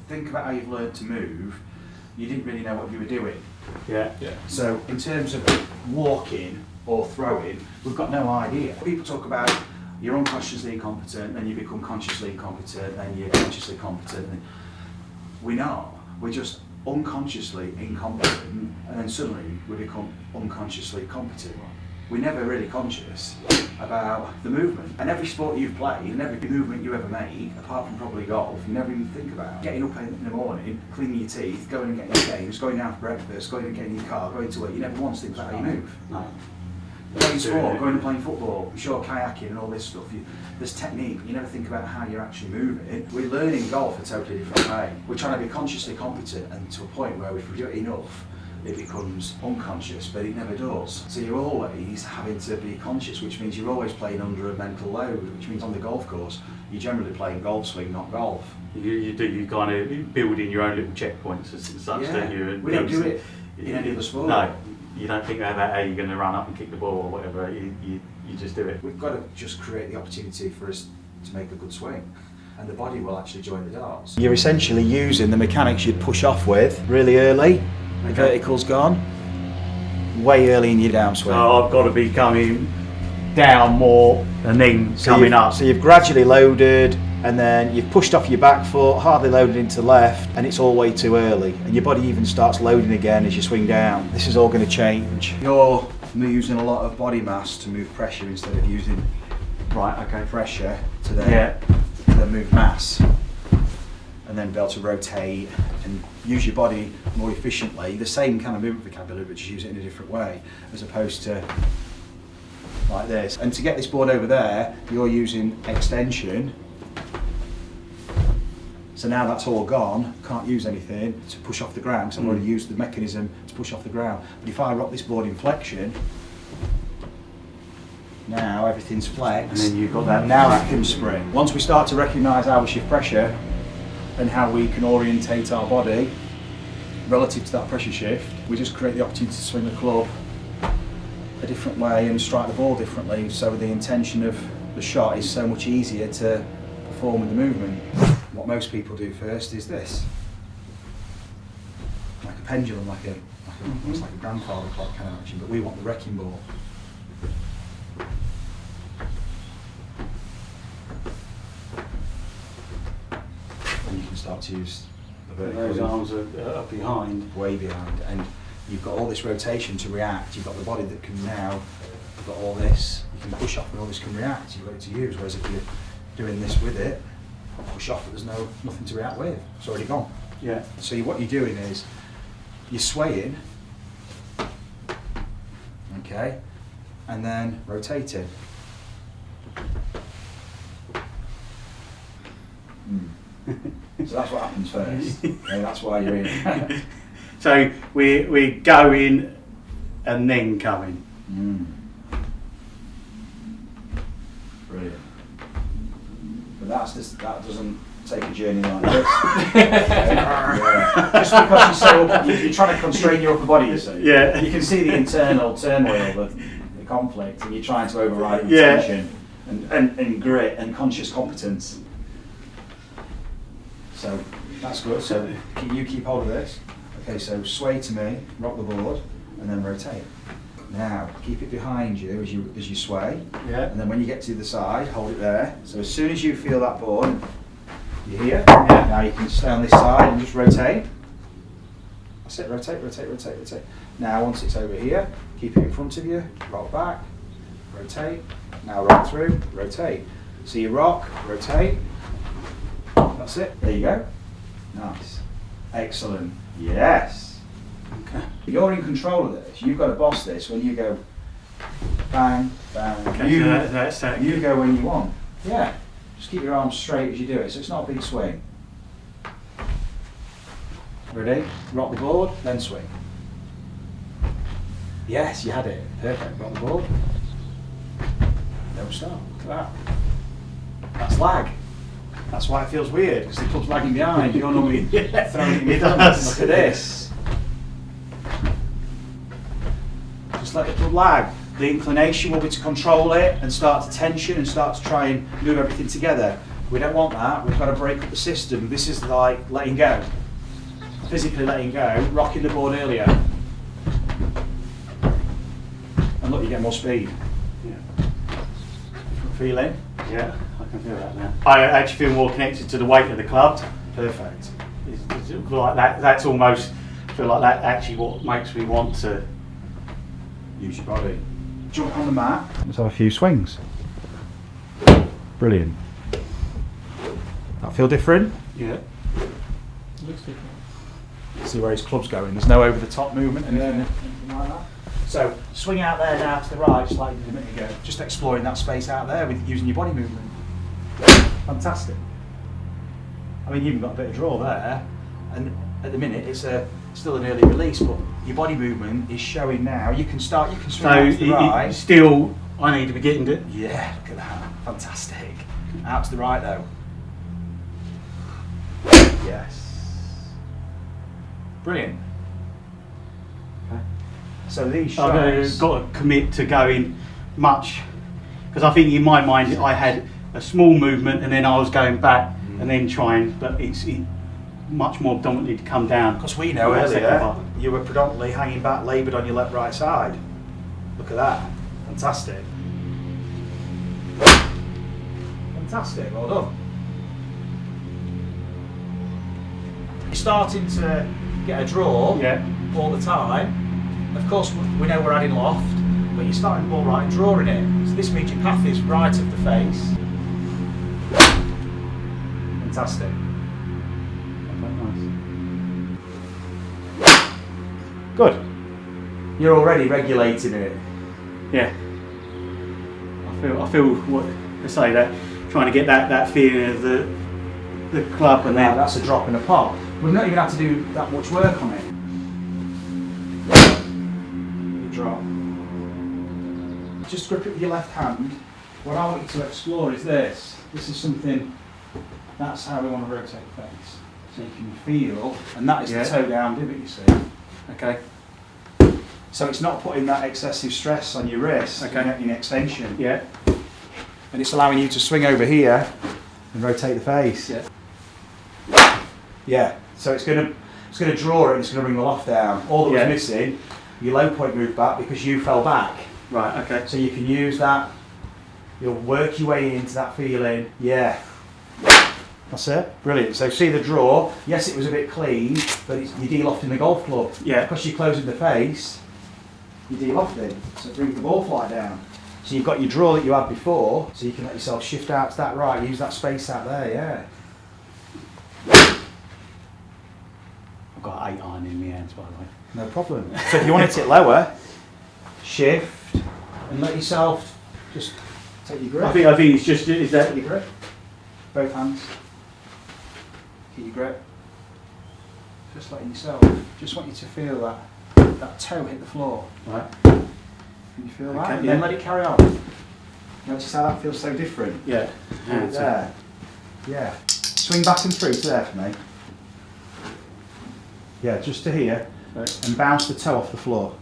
think about how you've learned to move, you didn't really know what you were doing. Yeah. So in terms of walking or throwing, we've got no idea. People talk about you're unconsciously incompetent, then you become consciously incompetent, then you're consciously competent. We're not. We're just unconsciously incompetent, and then suddenly we become unconsciously competent. We're never really conscious about the movement. And every sport you've played and every movement you ever made, apart from probably golf, you never even think about. Getting up in the morning, cleaning your teeth, going and getting your games, going out for breakfast, going and getting your car, going to work, you never once think about how you move. No. Playing sport, going and playing football, I'm sure kayaking and all this stuff, there's technique, but you never think about how you're actually moving. We're learning golf a totally different way. We're trying to be consciously competent, and to a point where if we do it enough, it becomes unconscious, but it never does. So you're always having to be conscious, which means you're always playing under a mental load, which means on the golf course, you're generally playing golf swing, not golf. You kind of build in your own little checkpoints as such, don't you? And we don't do it in any other sport. No, you don't think about how you're going to run up and kick the ball or whatever, you just do it. We've got to just create the opportunity for us to make a good swing, and the body will actually join the darts. You're essentially using the mechanics you'd push off with really early. The vertical's gone, way early in your downswing. So I've got to be coming down more and then coming up. So you've gradually loaded, and then you've pushed off your back foot, hardly loaded into left, and it's all way too early. And your body even starts loading again as you swing down. This is all going to change. You're using a lot of body mass to move pressure instead of using pressure to then move mass. And then be able to rotate and use your body more efficiently. The same kind of movement vocabulary, but just use it in a different way, as opposed to like this. And to get this board over there, you're using extension. So now that's all gone, can't use anything to push off the ground, because I've already used the mechanism to push off the ground. But if I rock this board in flexion, now everything's flexed. And then you've got that. Now that can spring. Once we start to recognise how we shift pressure, and how we can orientate our body relative to that pressure shift, we just create the opportunity to swing the club a different way and strike the ball differently, so the intention of the shot is so much easier to perform with the movement. What most people do first is this, like a pendulum, almost like a grandfather clock kind of action, but we want the wrecking ball. And you can start to use the vertical. Those arms are behind. Way behind, and you've got all this rotation to react. You've got the body that can now, you've got all this, you can push off and all this can react. You've got it to use, whereas if you're doing this with it, push off, but there's nothing to react with. It's already gone. Yeah. So what you're doing is, you're swaying, okay, and then rotating. So that's what happens first. Okay, that's why you're in. So we're going and then coming. Brilliant. But that doesn't take a journey like this. Yeah. Just because you're trying to constrain your upper body, you see. Yeah. You can see the internal turmoil, the conflict, and you're trying to override the tension and grit and conscious competence. So that's good. So you keep hold of this. Okay, so sway to me, rock the board, and then rotate. Now keep it behind you as you sway. Yeah. And then when you get to the side, hold it there. So as soon as you feel that board, you're here. Yeah. Now you can stay on this side and just rotate. That's it. Rotate, rotate, rotate, rotate. Now once it's over here, keep it in front of you. Rock back, rotate. Now rock through, rotate. So you rock, rotate. That's it. There you go. Nice. Excellent. Yes. Okay. You're in control of this. You've got to boss this when you go bang, bang. Okay, You go when you want. Yeah. Just keep your arms straight as you do it, so it's not a big swing. Ready? Rock the board, then swing. Yes, you had it. Perfect. Rock the board. Don't stop. Look at that. That's lag. That's why it feels weird, because the club's lagging behind. You're normally throwing it in your hands. Look at this. Just let the club lag. The inclination will be to control it and start to tension and start to try and move everything together. We don't want that. We've got to break up the system. This is like letting go. Physically letting go, rocking the board earlier. And look, you get more speed. Yeah. Feeling? Yeah, I can feel that now. I actually feel more connected to the weight of the club. Perfect. It's like that. That's almost, I feel like that actually what makes me want to Use your body. Jump on the mat. Let's have a few swings. Brilliant. That feel different? Yeah. Looks different. See where his club's going. There's no over the top movement, anything like that. So swing out there now to the right, just like you did a minute ago. Just exploring that space out there with using your body movement. Fantastic. I mean, you've even got a bit of draw there, and at the minute it's still an early release, but your body movement is showing now. You can swing out to the right. Still, I need to be getting it. Yeah, look at that. Fantastic. Out to the right though. Yes. Brilliant. Okay. So these I've shots. got to commit to going much, because I think in my mind I had a small movement and then I was going back and then trying, but it's much more predominantly to come down. Because we know That second earlier part. you were predominantly hanging back, laboured on your left right side. Look at that. Fantastic. Fantastic, well done. You're starting to get a draw Yeah. all the time. Of course, we know we're adding loft, but you're starting the ball right and drawing it. So this means your path is right of the face. Fantastic. Good. You're already regulating it. Yeah. I feel what I say, that trying to get that feeling of the club, and Now then that's a drop in a pot. We've not even had to do that much work on it. You drop. Just grip it with your left hand. What I want you to explore is this. This is something, that's how we want to rotate the face. So you can feel, and that is Yeah. the toe down divot, you see. Okay. So it's not putting that excessive stress on your wrist, Okay. in extension. yeah, And it's allowing you to swing over here and rotate the face. yeah, Yeah, so it's going to draw it and it's going to bring the loft down. All that Yeah. was missing, your low point moved back because you fell back. right, okay, So you can use that, you'll work your way into that feeling. Yeah, that's it, brilliant. So see the draw, yes it was a bit clean, but you're de-lofting the golf club. Yeah. Because you're closing the face, you're de-lofting, so it brings the ball flight down. So you've got your draw that you had before, so you can let yourself shift out to that right, use that space out there, yeah. I've got 8 iron in my hands, by the way. No problem. So if you wanted it lower, shift and let yourself just take your grip. I think it's just, is that, Take your grip. Both hands. Keep your grip. Just letting yourself. Just want you to feel that toe hit the floor. right, Can you feel that? Okay, And yeah. then let it carry on. Notice how that feels so different. yeah, Right there. Yeah. Swing back and through to there for me. Yeah, just to here. right. And bounce the toe off the floor.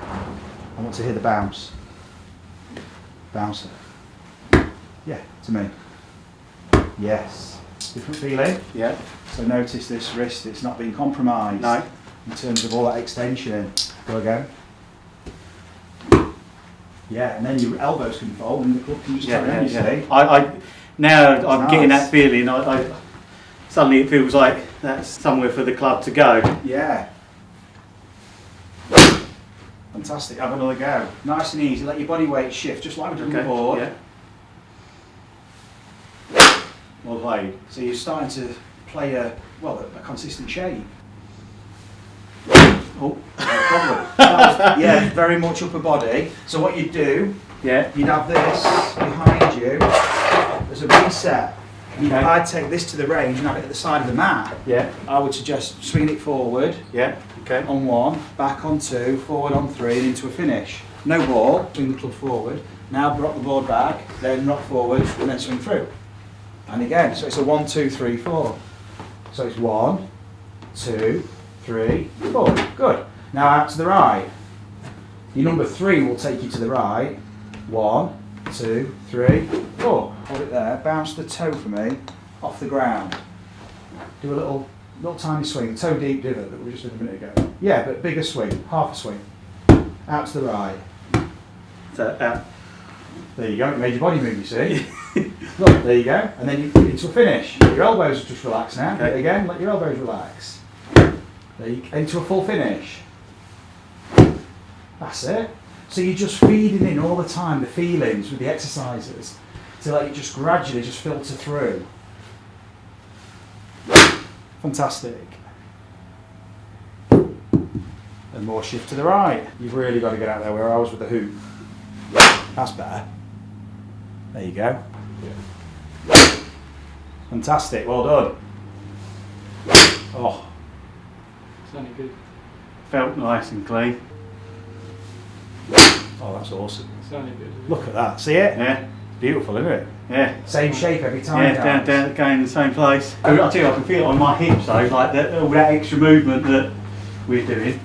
I want to hear the bounce. Bounce it. Yeah, to me. Yes. Different feeling. Yeah, So notice this wrist, it's not being compromised. no, In terms of all that extension. Go again. Yeah, and then your elbows can fold and the club can just yeah, carry on, you yeah. see. I now I'm Nice. getting that feeling. I suddenly it feels like that's somewhere for the club to go. Yeah. Fantastic, have another go. Nice and easy, let your body weight shift, just like we did on the board. yeah, Well played. So you're starting to play a consistent shape. oh, No problem. That was, yeah, very much upper body. So what you'd do, yeah, you'd have this behind you as a reset. Okay. I'd take this to the range and have it at the side of the mat. yeah, I would suggest swinging it forward yeah, okay, on 1, back on 2, forward on 3 and into a finish. No ball, swing the club forward. Now rock the board back, then rock forward and then swing through. And again, so it's a 1, 2, 3, 4. So it's 1, 2, 3, 4. Good. Now out to the right. Your number 3 will take you to the right. 1, 2, 3, 4. Hold it there. Bounce the toe for me off the ground. Do a little tiny swing. Toe deep divot that we just did a minute ago. Yeah, but bigger swing. Half a swing. Out to the right. So, There you go. It made your body move, you see. Look, there you go. And then you into a finish. Your elbows just relax now. Okay. Do it again. Let your elbows relax. There you into a full finish. That's it. So you're just feeding in all the time the feelings with the exercises to let it just gradually just filter through. Fantastic. And more shift to the right. You've really got to get out there where I was with the hoop. That's better. There you go. Fantastic, well done. Oh, Sounded good. felt nice and clean. oh, that's awesome. Sounded good. Look at that, see it? Yeah, Beautiful, isn't it? yeah. Same shape every time. Yeah, guys. going in the same place. I tell you, I can feel it on my hips though, like all that extra movement that we're doing.